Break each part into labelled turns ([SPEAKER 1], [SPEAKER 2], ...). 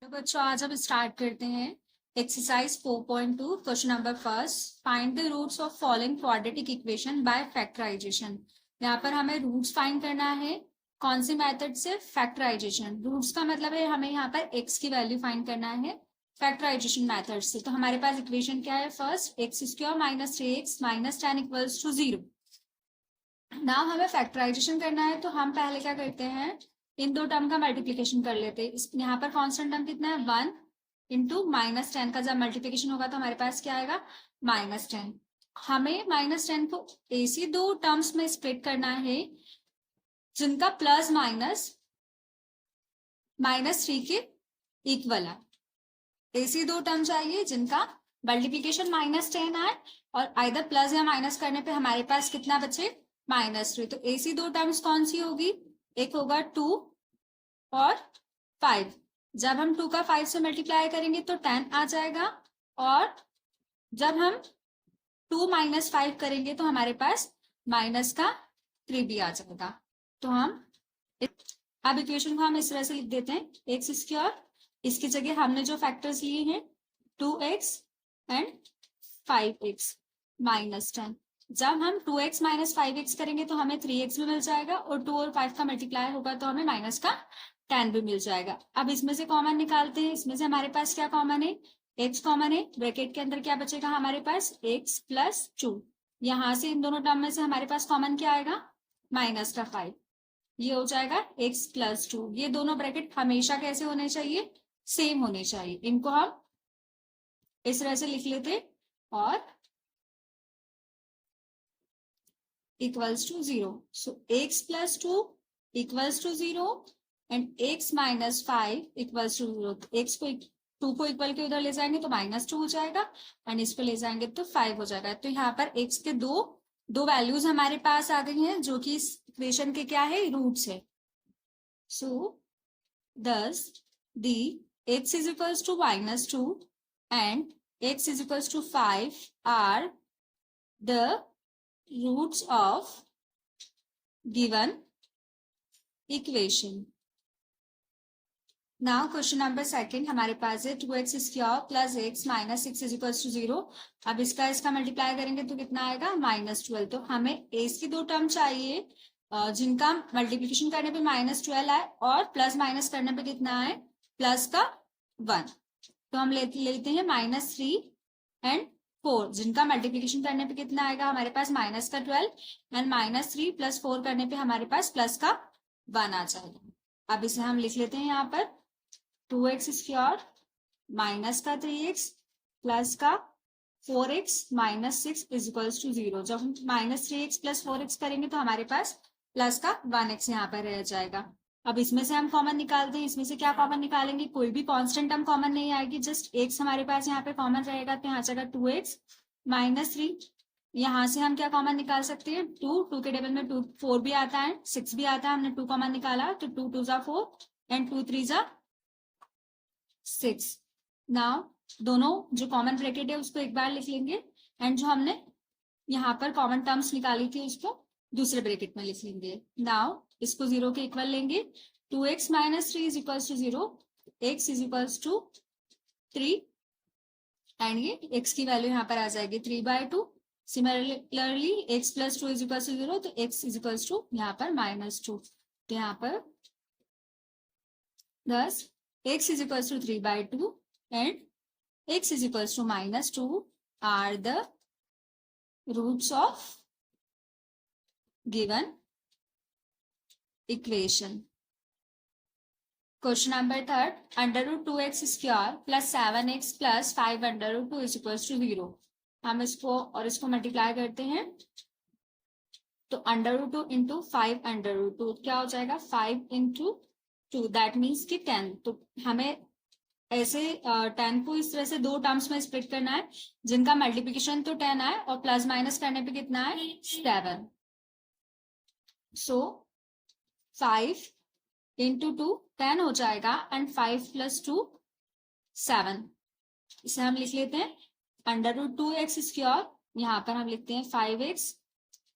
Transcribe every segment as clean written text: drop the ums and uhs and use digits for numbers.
[SPEAKER 1] तो बच्चों आज हम स्टार्ट करते हैं exercise 4.2 question number first. Find the roots of following quadratic equation by factorisation. यहाँ पर हमें रूट्स फाइंड करना है। कौन सी मेथड से? फैक्टराइजेशन। रूट्स का मतलब है हमें यहाँ पर एक्स की वैल्यू फाइंड करना है फैक्टराइजेशन मेथड से। तो हमारे पास इक्वेशन क्या है? First x square minus 3x minus 10 equals to 0। Now हमें फैक्टराइजेशन करना है तो हम पहले क्या करते हैं, इन दो टर्म का मल्टीप्लीकेशन कर लेते हैं। यहाँ पर कांस्टेंट टर्म कितना है? 1 इंटू माइनस 10 का जब मल्टीप्लीकेशन होगा तो हमारे पास क्या आएगा? -10। हमें -10 को ऐसी दो टर्म्स में स्प्लिट करना है जिनका प्लस माइनस -3 के इक्वल है। ऐसी दो टर्म चाहिए जिनका मल्टीप्लीकेशन -10 आए और आइदर प्लस या माइनस करने पे हमारे पास कितना बचे? -3। तो ऐसी दो टर्म्स कौन सी होगी? एक होगा 2 और 5। जब हम 2 का 5 से मल्टीप्लाई करेंगे तो 10 आ जाएगा, और जब हम 2 - 5 करेंगे तो हमारे पास माइनस का 3 भी आ जाएगा। तो हम अब इक्वेशन को हम इस तरह से लिख देते हैं, एक्स स्क्वायर, इसकी जगह हमने जो फैक्टर्स लिए हैं 2x एंड 5x माइनस 10। जब हम 2x माइनस 5x करेंगे तो हमें 3x भी मिल जाएगा, और 2 और 5 का मल्टीप्लाई होगा तो हमें माइनस का 10 भी मिल जाएगा। अब इसमें से कॉमन निकालते हैं। इसमें से हमारे पास क्या कॉमन है? x कॉमन है। ब्रैकेट के अंदर क्या बचेगा हमारे पास? x plus 2। यहां से इन दोनों टर्म में से हमारे पास कॉमन क्या आएगा? माइनस का 5। ये हो जाएगा x प्लस 2। ये दोनों ब्रैकेट हमेशा कैसे होने चाहिए? सेम होने चाहिए। इनको हम इस तरह से लिख लेते और equals to 0। So x plus 2 equals to 0 and x minus 5 equals to 0। x को 2 को इक्वल के उधर ले जाएंगे तो -2 हो जाएगा, एंड इस पे ले जाएंगे तो 5 हो जाएगा। तो यहाँ पर x के दो वैल्यूज हमारे पास आ गई हैं जो कि इस इक्वेशन के क्या है? रूट्स है। सो thus the x is equals to -2 and x is equals to 5 are the roots of given equation. Now question number second हमारे पास है 2x square plus x minus 6 is equals to 0। अब इसका multiply करेंगे तो कितना आएगा? -12। तो हमें एस की दो टर्म चाहिए जिनका मल्टीप्लीकेशन करने पे -12 आए और प्लस माइनस करने पे कितना आए? प्लस का 1। तो हम लेते हैं -3 एंड 4, जिनका मल्टीप्लीकेशन करने पे कितना आएगा हमारे पास? माइनस का 12 एंड -3 + 4 करने पे हमारे पास प्लस का 1 आ जाएगा। अब इसे हम लिख लेते हैं यहाँ पर 2x स्क्वायर माइनस का 3x प्लस का 4x minus 6 is equals to 0। जब हम -3x + 4x करेंगे तो हमारे पास प्लस का 1x यहाँ पर रह जाएगा। अब इसमें से हम कॉमन निकालते हैं। इसमें से क्या कॉमन निकालेंगे? कोई भी कांस्टेंट टर्म कॉमन नहीं आएगी, जस्ट x हमारे पास यहाँ पे कॉमन रहेगा। तो यहाँ जाएगा 2x माइनस 3। यहाँ से हम क्या कॉमन निकाल सकते हैं? 2 के टेबल में 2 4 भी आता है, 6 भी आता है। हमने 2 कॉमन निकाला तो 2 2 = 4 एंड 2 3 = 6। नाउ दोनों जो कॉमन ब्रैकेट है उसको एक बार लिख लेंगे, एंड जो हमने यहाँ पर कॉमन टर्म्स निकाली थी उसको दूसरे ब्रैकेट में लिख लेंगे। नाउ इसको 0 के इक्वल लेंगे। 2x minus 3 is equals to 0, x is equals to 3 and ये x की वैल्यू यहाँ पर आ जाएगी 3/2। Similarly x plus 2 is equals to 0, तो x इज इक्वल्स टू यहाँ पर -2। तो यहाँ पर thus x is equals to 3/2 and x is equals to -2 are the roots of given equation. Question number third, √2x square plus 7x plus 5/2 is equals to 0। हम इसको और इसको multiply करते हैं तो √2 इंटू 5/2 क्या हो जाएगा? 5 इंटू 2 दैट मीन्स कि 10। तो हमें ऐसे 10 को इस तरह से दो टर्म्स में स्प्लिट करना है जिनका मल्टीप्लिकेशन तो 10 आए और प्लस माइनस करने पे कितना है? 7। सो 5 इंटू 2 10 हो जाएगा एंड 5 + 2 7। इसे हम लिख लेते हैं √2x स्क्वायर। यहाँ पर हम लिखते हैं 5x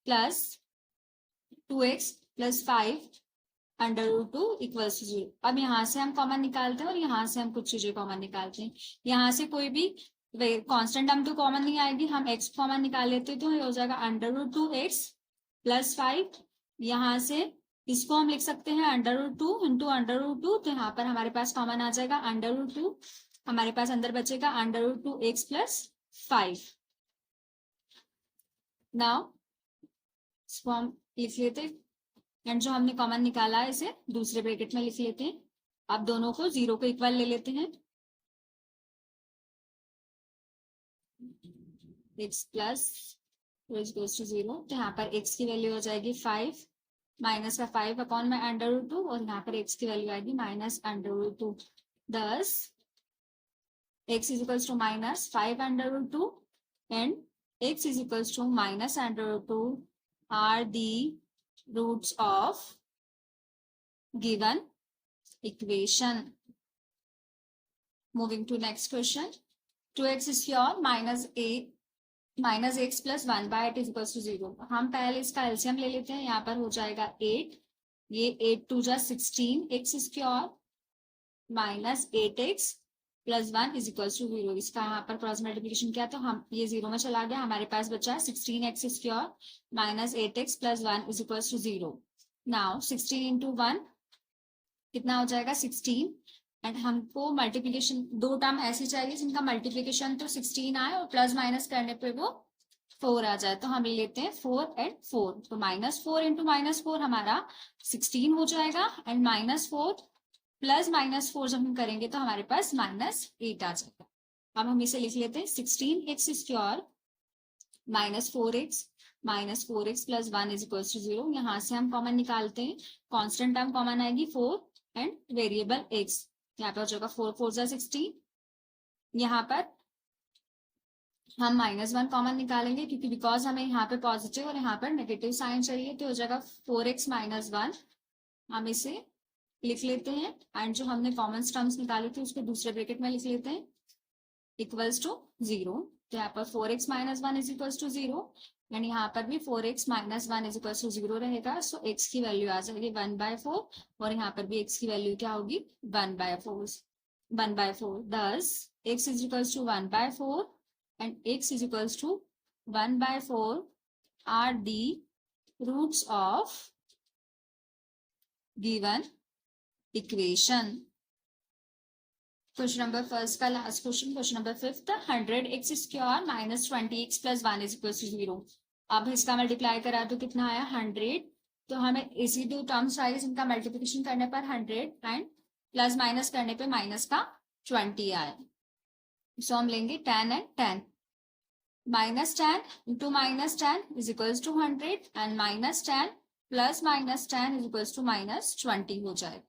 [SPEAKER 1] plus 2x plus 5 under root 2 equals to 0। अब यहाँ से हम कॉमन निकालते हैं और यहाँ से हम कुछ चीजें कॉमन निकालते हैं। यहाँ से कोई भी कांस्टेंट टर्म तो कॉमन नहीं आएगी, हम x कॉमन निकाल लेते हैं तो ये हो जाएगा अंडर रूट 2 x प्लस 5। यहाँ से इसको हम लिख सकते हैं under root 2 into under root 2, तो यहाँ पर हमारे पास कॉमन आ जाएगा अंडर रूट 2, हमारे पास अंदर बचेगा under root 2 x plus 5। Now इसको हम लिख लेते हैं एंड जो हमने कॉमन निकाला है इसे दूसरे ब्रैकेट में लिख लेते हैं। अब दोनों को 0 को इक्वल ले लेते हैं, x प्लस 0, तो यहाँ पर x की वैल्यू हो जाएगी 5 माइनस का 5 अपॉन में अंडर रूट 2 और यहाँ पर x की वैल्यू आएगी minus under root 2। thus x is equals to minus 5 under root 2 and x is equals to minus under root 2 are the roots of given equation. Moving to next question. 2x square minus x plus 1 by 8 is equals to 0. हम पहले इसका LCM ले लेते हैं, यहाँ पर हो जाएगा 8, ये 8 2 जा 16 x square minus 8x plus 1 is equals to 0। इसका यहाँ पर क्रॉस मल्टीप्लिकेशन किया तो हम ये 0 में चला गया, हमारे पास बचा है 16x square minus 8x plus 1 is equals to 0। Now 16 into 1 कितना हो जाएगा 16 एंड हमको मल्टीप्लिकेशन दो टर्म ऐसी चाहिए जिनका मल्टीप्लिकेशन तो 16 आए और प्लस माइनस करने पे वो 4 आ जाए, तो हम ले लेते हैं 4 एंड 4, तो -4 इंटू -4 हमारा 16 हो जाएगा एंड -4 प्लस -4 जब हम करेंगे तो हमारे पास -8 आ जाएगा। अब हम इसे लिख लेते हैं 16x square -4x plus 1 is equal to 0। यहाँ से हम कॉमन निकालते हैं, कांस्टेंट टर्म कॉमन आएगी 4 एंड वेरिएबल x, यहाँ पे हो जाएगा 4 4 जा 16। यहाँ पर हम -1 कॉमन निकालेंगे क्योंकि बिकॉज हमें यहाँ पे पॉजिटिव और यहाँ पर नेगेटिव साइन चाहिए, तो हो जाएगा 4x - 1। हम इसे लिख लेते हैं एंड जो हमने कॉमन टर्म्स निकाली थी उसको दूसरे ब्रैकेट में लिख लेते हैं इक्वल्स टू 0। तो यहाँ पर 4x - 1 is equals to 0 and यहाँ पर भी 4x - 1 इज इक्वल्स टू 0 रहेगा। सो x की वैल्यू आ जाएगी 1/4 और यहाँ पर भी x की वैल्यू क्या होगी 1/4। thus x is equals to 1/4 and x is equals to 1/4 are the roots of given equation. Question number first का last question, question number 5th, 100x square minus 20x plus 1 is equals to 0। अब इसका multiply करा तो कितना आया 100, तो हमें इसी दो टर्म्स आए जिनका मल्टीप्लिकेशन करने पर 100 एंड प्लस माइनस करने पे माइनस का 20 आया। सो हम लेंगे 10 and 10, -10 into -10 is equals to 100 and -10 plus -10 is equals to -20 हो जाएगा।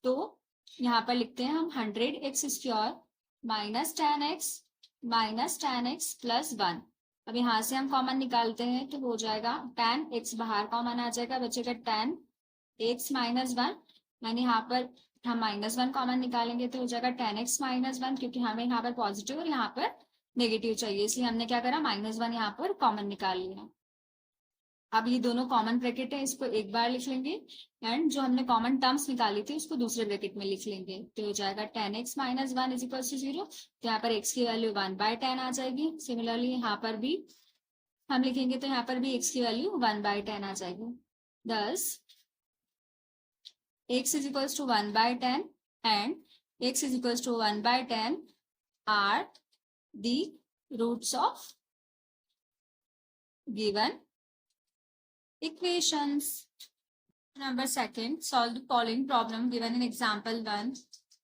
[SPEAKER 1] तो यहाँ पर लिखते हैं हम 100x स्क्वायर -10x प्लस 1। अब यहाँ से हम कॉमन निकालते हैं तो हो जाएगा 10x बाहर कॉमन आ जाएगा, बचेगा 10x - 1 यानी यहाँ पर हम -1 कॉमन निकालेंगे तो हो जाएगा 10x - 1, क्योंकि हमें यहाँ पर पॉजिटिव और यहाँ पर नेगेटिव चाहिए इसलिए हमने क्या करा -1 यहाँ पर कॉमन निकाल लिया। अब ये दोनों कॉमन ब्रैकेट है, इसको एक बार लिख लेंगे एंड जो हमने कॉमन टर्म्स निकाली थी उसको दूसरे ब्रैकेट में लिख लेंगे, तो हो जाएगा 10x - 1 इज इक्वल टू 0। तो यहाँ पर x की वैल्यू 1/10 आ जाएगी। सिमिलरली यहाँ पर भी हम लिखेंगे तो यहाँ पर भी x की वैल्यू 1/10 आ जाएगी। thus x is equals to 1/10 and x is equals to 1/10 are the roots of given equations. Number 2, solve the following problem given in example 1।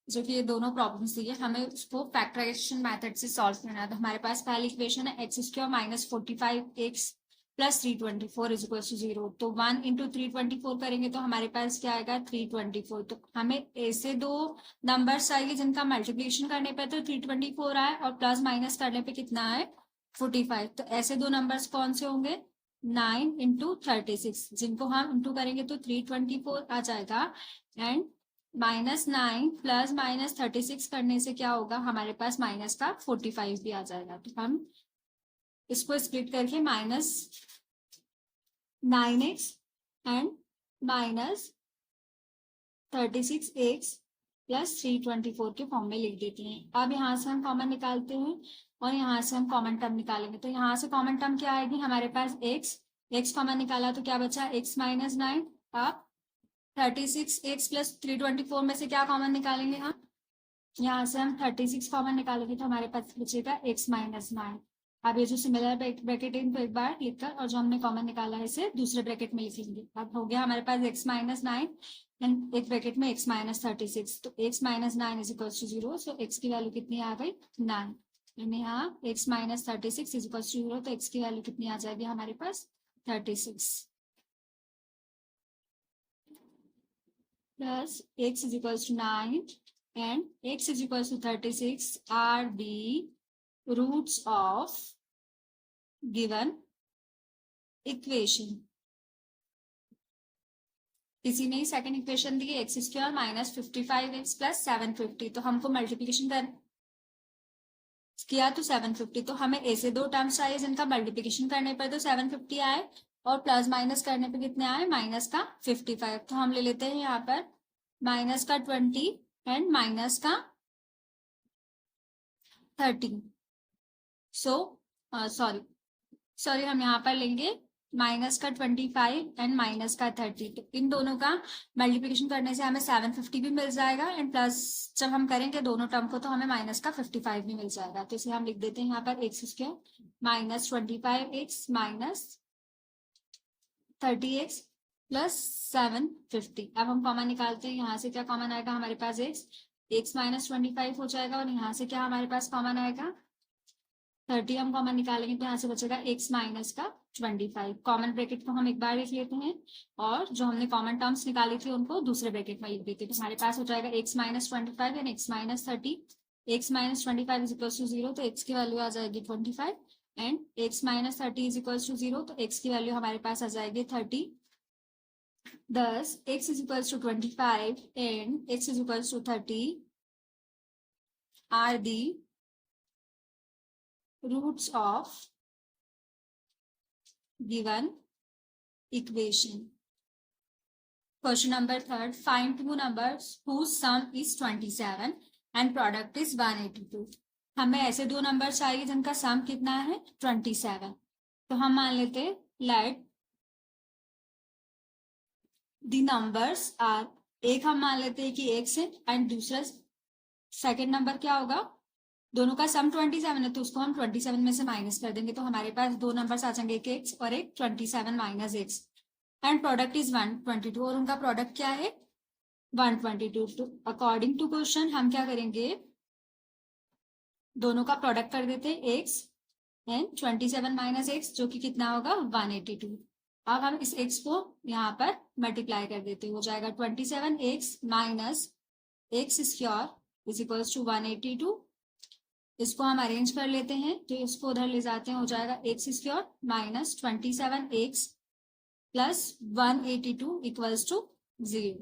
[SPEAKER 1] जो कि ये दोनों प्रॉब्लम्स दिए हमें उसको फैक्टराइजेशन मेथड से सॉल्व करना है। तो हमारे पास पहली इक्वेशन है x square -45x plus 324 is equal to 0। तो 1 इंटू 324 करेंगे तो हमारे पास क्या आएगा 324। तो हमें ऐसे दो नंबर्स चाहिए जिनका मल्टीप्लिकेशन करने पे तो 324 आए और प्लस माइनस करने पे कितना आए 45। तो ऐसे दो नंबर्स कौन से होंगे 9 इंटू 36, जिनको हम इंटू करेंगे तो 324 आ जाएगा एंड -9 प्लस -36 करने से क्या होगा हमारे पास माइनस का 45 भी आ जाएगा। तो हम इसको स्प्लिट करके -9x एंड 36x प्लस 324 के फॉर्म में लिख देते हैं। अब यहाँ से हम कॉमन निकालते हैं और यहाँ से हम कॉमन टर्म निकालेंगे। तो यहाँ से कॉमन टर्म क्या आएगी हमारे पास x कॉमन निकाला तो क्या बचा x माइनस 9। अब 36x प्लस 324 में से क्या कॉमन निकालेंगे हम, यहाँ से हम 36 कॉमन निकालेंगे तो हमारे पास बचेगा x माइनस 9। अब ये जो सिमिलर ब्रैकेट है इनको एक बार लिखकर और जो हमने कॉमन निकाला है इसे दूसरे ब्रैकेट में लिख लेंगे। अब हो गया हमारे पास x माइनस 9 एंड एक ब्रैकेट में x माइनस 36। तो x minus 9 is equal to 0। So x की वैल्यू कितनी आ गई 9। यानी यहाँ x minus 36 is equal to 0। तो x की वैल्यू कितनी आ जाएगी हमारे पास 36 plus x is equal to 9 and x is equals to 36 are the roots of given equation। इसी में ही सेकंड इक्वेशन दी x square minus 55x plus 750। तो हमको मल्टीप्लीकेशन कर किया तो 750। तो हमें ऐसे दो टर्म्स चाहिए जिनका मल्टीप्लीकेशन करने पर तो 750 आए और प्लस माइनस करने पे कितने आए माइनस का 55। तो हम ले लेते हैं यहाँ पर माइनस का 20 एंड माइनस का 13। सॉरी हम यहाँ पर लेंगे माइनस का 25 एंड माइनस का 30। तो इन दोनों का मल्टीप्लिकेशन करने से हमें 750 भी मिल जाएगा एंड प्लस जब हम करेंगे दोनों टर्म को तो हमें माइनस का 55 भी मिल जाएगा। तो इसे हम लिख देते हैं यहाँ पर x square minus 25x minus 30x plus 750। अब हम कॉमन निकालते हैं। यहाँ से क्या कॉमन आएगा हमारे पास x माइनस 25 हो जाएगा और यहाँ से क्या हमारे पास कॉमन आएगा 30। हम कॉमन निकालेंगे तो यहाँ से बचेगा x माइनस का 25। कॉमन ब्रैकेट को हम एक बार लिख लेते हैं और जो हमने कॉमन टर्म्स निकाली थी उनको दूसरे ब्रैकेट में लिख देते हैं। तो हमारे पास हो जाएगा x minus 25 and x minus 30। x minus 25 is equal to 0 तो x की वैल्यू आ जाएगी 25 and x minus 30 is equal to 0 तो x की वैल्यू हमारे पास आ जाएगी 30। Thus, x is equals to 25 and x is equals to 30 are the roots of given equation। Question number 3, find two numbers whose sum is 27 and product is 182। हमें ऐसे दो number चाहिए जिनका सम कितना है 27। तो हम मान लेते लेट दी नंबर्स आर, एक हम मान लेते हैं कि x है एंड दूसरा सेकेंड नंबर क्या होगा, दोनों का सम 27 है तो उसको हम 27 में से माइनस कर देंगे। तो हमारे पास दो नंबर्स आ जाएंगे, एक x और एक 27 minus x and product is 122 और उनका प्रोडक्ट क्या है 122। तो अकॉर्डिंग टू क्वेश्चन हम क्या करेंगे, दोनों का प्रोडक्ट कर देते हैं x एंड 27 माइनस x जो कि कितना होगा 182। अब हम इस x को यहाँ पर मल्टीप्लाई कर देते हैं, हो जाएगा 27x minus x square is equals to 182। इसको हम अरेंज कर लेते हैं तो इसको उधर ले जाते हैं, हो जाएगा x square minus 27x plus 182 equals to 0।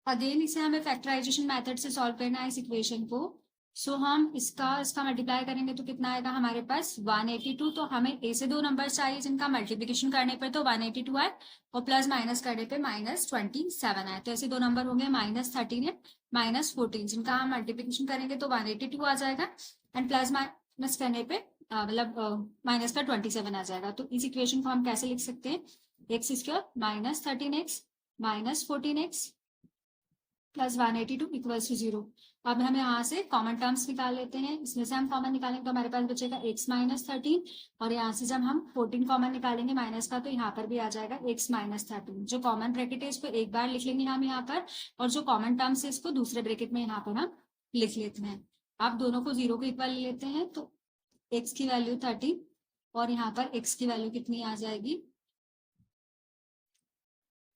[SPEAKER 1] Again इसे हमें फैक्टराइजेशन मेथड से सॉल्व करना है इस इक्वेशन को। सो हम इसका मल्टीप्लाई करेंगे तो कितना आएगा हमारे पास 182। तो हमें ए से दो नंबर चाहिए जिनका मल्टीप्लिकेशन करने पर तो 182 आए और प्लस माइनस करने पे माइनस 27 आए। तो ऐसे दो नंबर होंगे माइनस 13 एंड माइनस 14 जिनका हम मल्टीप्लिकेशन करेंगे तो 182 आ जाएगा एंड प्लस माइनस करने पे मतलब माइनस का 27 आ जाएगा। तो इस इक्वेशन को हम कैसे लिख सकते हैं, x square minus 13x minus 14x plus 182 equals to 0। अब हम यहाँ से कॉमन टर्म्स निकाल लेते हैं। इसमें से हम कॉमन निकालेंगे तो हमारे पास बचेगा x माइनस 13 और यहाँ से जब हम 14 कॉमन निकालेंगे माइनस का तो यहाँ पर भी आ जाएगा x माइनस 13। जो कॉमन ब्रैकेट है इसको एक बार लिख लेंगे हम यहाँ पर और जो कॉमन टर्म्स है इसको दूसरे ब्रैकेट में यहाँ पर हम लिख लेते हैं। आप दोनों को 0 को इक्वल लेते हैं तो x की वैल्यू 13 और यहाँ पर x की वैल्यू कितनी आ जाएगी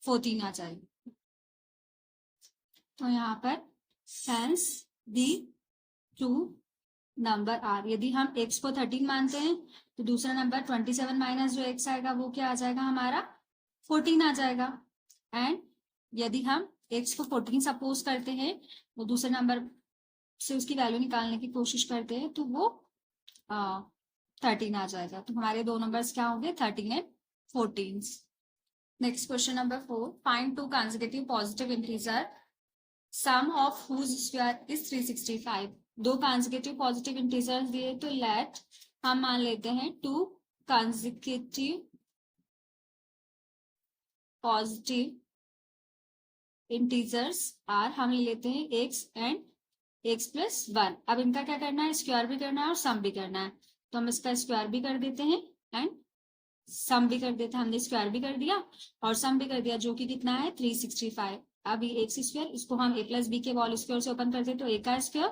[SPEAKER 1] 14 आ जाएगी। तो यहाँ पर hence the two number are, यदि हम x को 13 मानते हैं तो दूसरा नंबर 27 माइनस जो x आएगा वो क्या आ जाएगा हमारा 14 आ जाएगा। एंड यदि हम x को 14 सपोज करते हैं वो दूसरे नंबर से उसकी वैल्यू निकालने की कोशिश करते हैं तो वो 13 आ जाएगा। तो हमारे दो नंबर्स क्या होंगे 13 and 14। Next question number 4, find two consecutive positive integer sum of whose square is 365। दो कंसेक्यूटिव पॉजिटिव इंटीजर्स दिए तो लेट हम मान लेते हैं two consecutive positive integers are, हम ले लेते हैं x and x plus one. अब इनका क्या करना है, स्क्वायर भी करना है और सम भी करना है, तो हम इसका स्क्वायर भी कर देते हैं एंड सम भी कर देते हैं। हमने स्क्वायर भी कर दिया और सम भी कर दिया, जो कि कितना है 365। अब ये एक्स स्क्वायर, इसको हम ए प्लस बी के वॉल स्क्वायर से ओपन कर देते, तो ए का स्क्वायर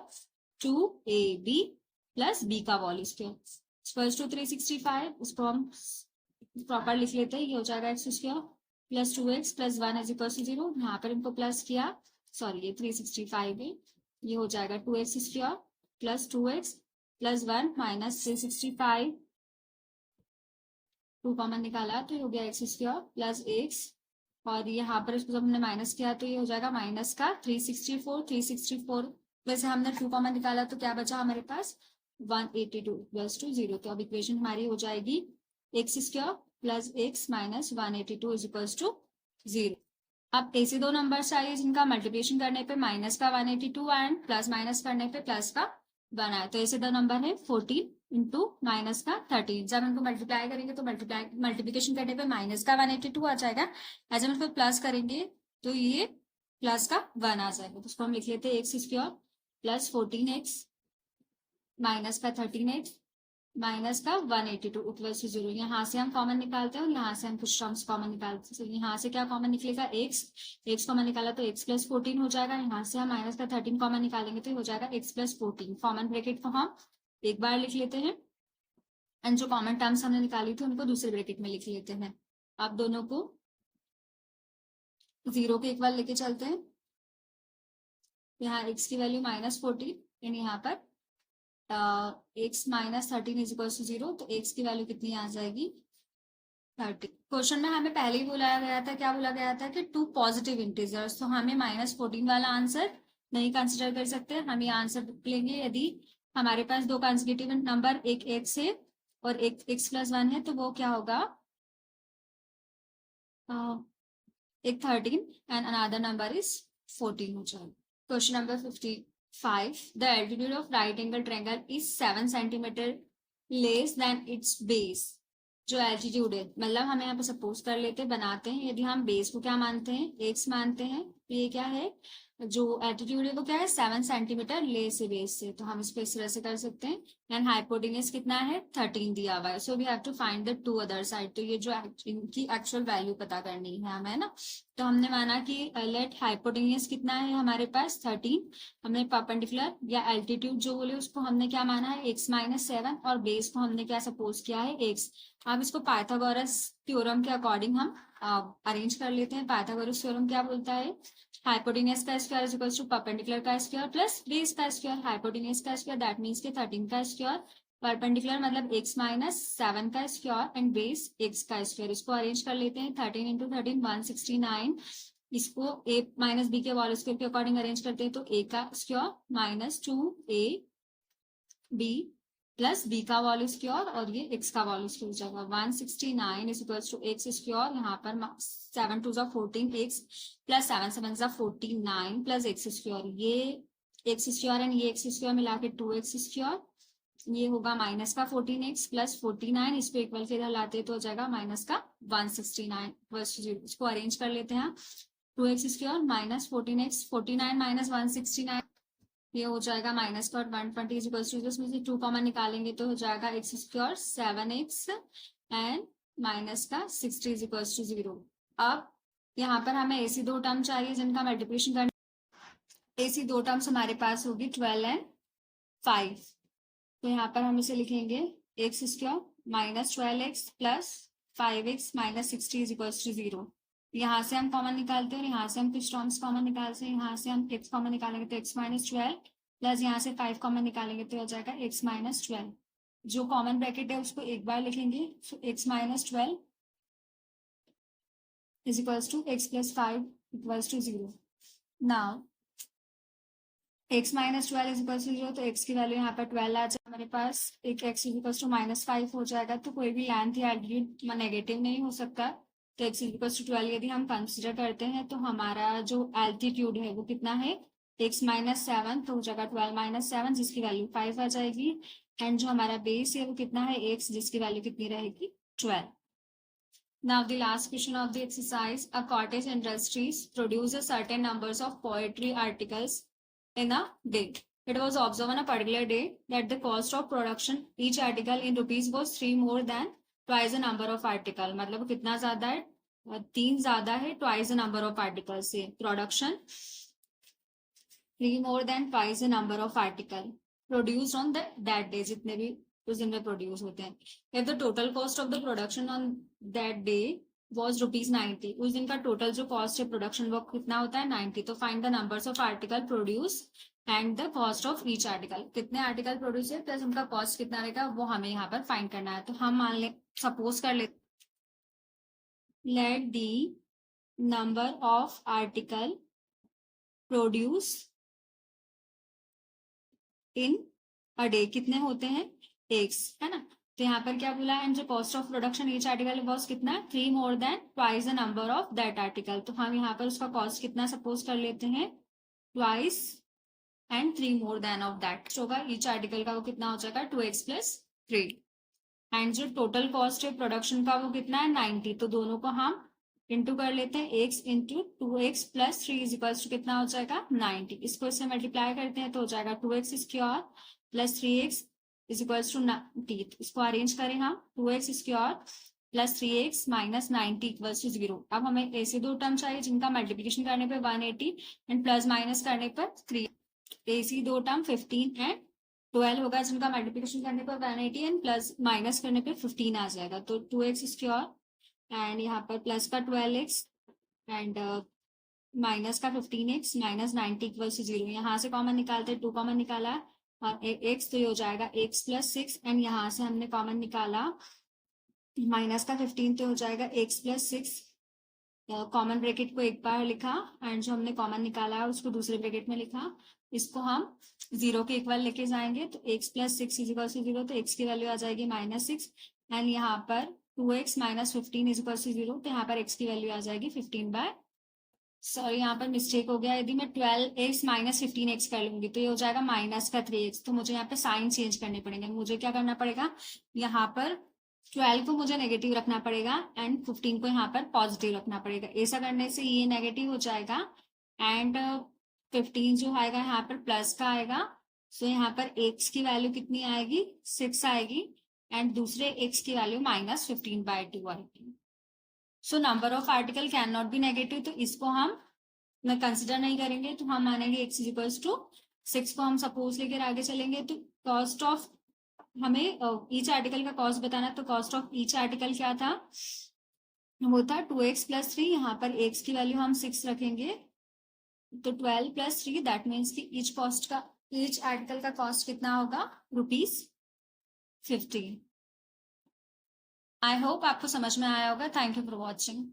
[SPEAKER 1] 2ab प्लस बी का वॉल स्क्वायर इक्वल्स टू 365। इसको हम प्रॉपर लिख लेते हैं, ये हो जाएगा x square plus 2x plus 1 is equal to 0। यहाँ पर इनको प्लस किया, सॉरी ये 365 है, ये हो जाएगा 2x square plus 2x plus 1 minus 365, 2 common निकाला तो ये हो गया एक्स स्क्वायर प्लस एक्स, और यहाँ पर इसको जब हमने माइनस किया तो ये हो जाएगा माइनस का 364 वैसे हमने 2 कॉमन निकाला तो क्या बचा हमारे पास 182 प्लस टू 0। तो अब इक्वेशन हमारी हो जाएगी x square plus x minus 182 is equal to 0। अब ऐसे दो नंबर चाहिए जिनका मल्टीप्लिकेशन करने पे माइनस का 182 एंड प्लस माइनस करने पे प्लस का 1 आए। तो ऐसे दो नंबर है 14 इंटू माइनस का 13। जब इनको मल्टीप्लाई करेंगे तो मल्टीप्लिकेशन करने पे माइनस का 182 आ जाएगा, एज हम इसको प्लस करेंगे तो ये प्लस का 1 आ जाएगा। तो उसको हम लिख लेते हैं x square plus 14x minus का 13x माइनस का 182 इक्वल्स टू 0। यहाँ से हम कॉमन निकालते हैं और यहाँ से हम कुछ टर्म्स कॉमन निकालते हैं। तो यहाँ से क्या कॉमन निकलेगा x कॉमन निकाला तो x प्लस 14 हो जाएगा। यहाँ से हम माइनस का 13 कॉमन निकालेंगे तो हो जाएगा x प्लस 14। कॉमन ब्रैकेट को हम एक बार लिख लेते हैं एंड जो कॉमन टर्म्स हमने निकाली थी उनको दूसरे ब्रैकेट में लिख लेते हैं। अब दोनों को 0 के इक्वल लेके चलते हैं। यहाँ x की वैल्यू माइनस 14 एंड यहाँ पर x minus 13 is equal to 0, तो x की वैल्यू कितनी आ जाएगी 30। क्वेश्चन में हमें पहले ही बुलाया गया था, क्या बोला गया था कि टू पॉजिटिव इंटीजर्स, तो हमें माइनस 14 वाला आंसर नहीं कंसिडर कर सकते। हम ये आंसर लेंगे यदि हमारे पास दो कंसेक्यूटिव नंबर एक x है और एक x प्लस 1 है, तो वो क्या होगा एक 13 एंड अनदर नंबर इज 14 हो जाएगा। Question number 55, the altitude of right angle triangle is 7 centimeter less than its base। जो एल्टीट्यूड है, मतलब हमें यहाँ पे सपोज कर लेते हैं, बनाते हैं, यदि हम बेस को क्या मानते हैं x मानते हैं, तो ये क्या है जो एल्टीट्यूड है वो क्या है 7 सेंटीमीटर ले से बेस से, तो हम इसको इस तरह से कर सकते हैं। एंड हाइपोटेन्यूज कितना है 13 दिया हुआ है, so we have to find the two other side. तो ये जो इनकी एक्चुअल वैल्यू पता करनी है हमें ना, तो हमने माना कि लेट हाइपोटेन्यूज कितना है हमारे पास 13, हमने परपेंडिकुलर या एल्टीट्यूड जो बोले उसको हमने क्या माना है x माइनस 7 और बेस को हमने क्या सपोज किया है x। अब इसको पाइथागोरस थ्योरम के अकॉर्डिंग हम अरेंज कर लेते हैं। पाइथागोरस थ्योरम क्या बोलता है, हाइपोटेन्यूज का square is equal to perpendicular का स्क्वायर प्लस बेस का स्क्वायर। हाइपोटेन्यूज का स्क्वायर दैट मीन्स के 13 का स्क्वायर, परपेंडिकुलर मतलब x माइनस 7 का स्क्वायर एंड बेस x का स्क्वायर। इसको अरेंज कर लेते हैं 13 इंटू 13 169। इसको a माइनस बी के वॉल स्क्वायर के अकॉर्डिंग अरेंज करते हैं, तो a का स्क्वायर माइनस 2ab प्लस बी का वॉल स्क्वायर और ये x का वॉल स्क्वायर हो जाएगा 169 is equal to x square. यहाँ पर 7 2 14 x plus 7 7 49 plus x square, ये एक्स स्क्वायर एंड ये एक्स स्क्वायर मिला के 2x स्क्वायर, ये होगा माइनस का 14x प्लस 49, इसको इक्वल के इधर लाते तो हो जाएगा माइनस का 169 प्लस 0। इसको अरेंज कर लेते हैं 2x square minus 14x 49 minus 169, ये हो जाएगा माइनस का 120 इज इक्वल टू, इसमें से 2 कॉमन निकालेंगे तो हो जाएगा x square 7x and minus का 60 इज इक्वल टू 0। अब यहाँ पर हमें ऐसी दो टर्म चाहिए जिनका मल्टीप्लिकेशन करना, ऐसी दो टर्म्स हमारे पास होगी 12 एंड 5। तो यहाँ पर हम इसे लिखेंगे x square minus 12x plus 5x minus 60 is equal to 0। यहाँ से हम कॉमन निकालते हैं और यहाँ से हम कुछ टर्म्स कॉमन निकालते हैं। यहाँ से हम x कॉमन निकालेंगे तो x माइनस 12 प्लस यहाँ से 5 कॉमन निकालेंगे तो हो जाएगा x माइनस 12। जो कॉमन ब्रैकेट है उसको एक बार लिखेंगे, so x minus 12 is equal to x plus 5 equal to 0। Now x minus 12 is equal to 0, तो x की वैल्यू यहाँ पर 12 आ जाए हमारे पास, एक x is equal to minus 5 हो जाएगा। तो कोई भी लेंथ या एल्टीट्यूड नेगेटिव नहीं हो सकता, तो x इक्वल टू 12 यदि हम कंसिडर करते हैं तो हमारा जो एल्टीट्यूड है वो कितना है x माइनस 7, तो जगह 12 माइनस 7 जिसकी वैल्यू 5 आ जाएगी। एंड जो हमारा बेस है वो कितना है x, जिसकी वैल्यू कितनी रहेगी 12। Now the last question of the exercise: a cottage industries produces certain numbers of poetry articles in a day. It was observed on a particular day that the cost of production each article in rupees was 3 more than twice the number of article. मतलब कितना ज्यादा है, 3 ज्यादा है twice the number of articles से। production 3 more than twice the number of article produced on that day, जितने भी उस दिन में प्रोड्यूस होते हैं। if the total cost of the production on that day was ₹90, उस दिन का टोटल जो कॉस्ट है प्रोडक्शन वो कितना होता है 90। तो find the numbers of article produce and the cost of each article, कितने आर्टिकल प्रोड्यूस है प्लस उनका कॉस्ट कितना रहेगा वो हमें यहाँ पर फाइंड करना है। तो हम मान ले, सपोज कर ले, let the number of article produce in a day कितने होते हैं एक्स, है ना। तो यहाँ पर क्या बोला, एंड जो cost of production each article cost कितना है 3 more than twice the number of that article. तो हम यहाँ पर उसका कॉस्ट कितना सपोज कर लेते हैं twice and 3 more than of that होगा ईच आर्टिकल का, वो कितना हो जाएगा 2x + 3। एंड जो टोटल कॉस्ट है प्रोडक्शन का वो कितना है 90, तो दोनों को हम इंटू कर लेते हैं, x into 2x + 3 is equals to कितना हो जाएगा 90। इसको इससे मल्टीप्लाई करते हैं तो हो जाएगा 2x square + 3x is equals to 90। इसको अरेंज करें हम, 2x square + 3x - 90 equals to 0। अब हमें ऐसे दो टर्म चाहिए जिनका मल्टीप्लीकेशन करने पे 180 एंड प्लस माइनस करने पर 3। ऐसी दो टर्म 15 एंड 12 होगा जिनका मल्टीप्लीकेशन करने पर 180 एंड प्लस माइनस करने पर 15 आ जाएगा। तो 2x स्क्वायर एंड यहाँ पर प्लस का 12x एंड माइनस का 15x - 90 इक्वल्स टू 0। यहाँ से कॉमन निकालते हैं, 2 कॉमन निकाला है और x, तो ये हो जाएगा x + 6 एंड यहाँ से हमने कॉमन निकाला माइनस का 15, तो हो जाएगा x + 6। कॉमन ब्रैकेट को एक बार लिखा एंड जो हमने कॉमन निकाला है उसको दूसरे ब्रैकेट में लिखा। इसको हम 0 के इक्वल लेके जाएंगे तो x + 6 इज इक्वल टू 0, तो x की वैल्यू आ जाएगी -6 एंड यहाँ पर 2x - 15 इज इक्वल टू 0, तो यहाँ पर x की वैल्यू आ जाएगी 15/, सॉरी यहाँ पर मिस्टेक हो गया, यदि मैं 12x - 15x कर लूंगी तो ये हो जाएगा माइनस का 3x। तो मुझे यहाँ पे साइन चेंज करने पड़ेंगे, मुझे क्या करना पड़ेगा, यहाँ पर 12 को मुझे नेगेटिव रखना पड़ेगा एंड 15 को यहाँ पर पॉजिटिव रखना पड़ेगा। ऐसा करने से ये नेगेटिव हो जाएगा एंड 15 जो आएगा यहाँ पर प्लस का आएगा। सो यहाँ पर x की वैल्यू कितनी आएगी 6 आएगी एंड दूसरे x की वैल्यू -15/2 आएगी। So number of article can not be negative, तो इसको हम कंसिडर नहीं करेंगे, तो हम मानेंगे x इक्वल्स टू 6 को हम सपोज लेकर आगे चलेंगे। तो कॉस्ट ऑफ, हमें ईच आर्टिकल का कॉस्ट बताना, तो कॉस्ट ऑफ ईच आर्टिकल क्या था, वो था 2x + 3, यहाँ पर x की वैल्यू हम 6 रखेंगे तो 12 + 3, दैट मीन्स कि ईच आर्टिकल का कॉस्ट कितना होगा ₹50। आई होप आपको समझ में आया होगा। Thank you for watching.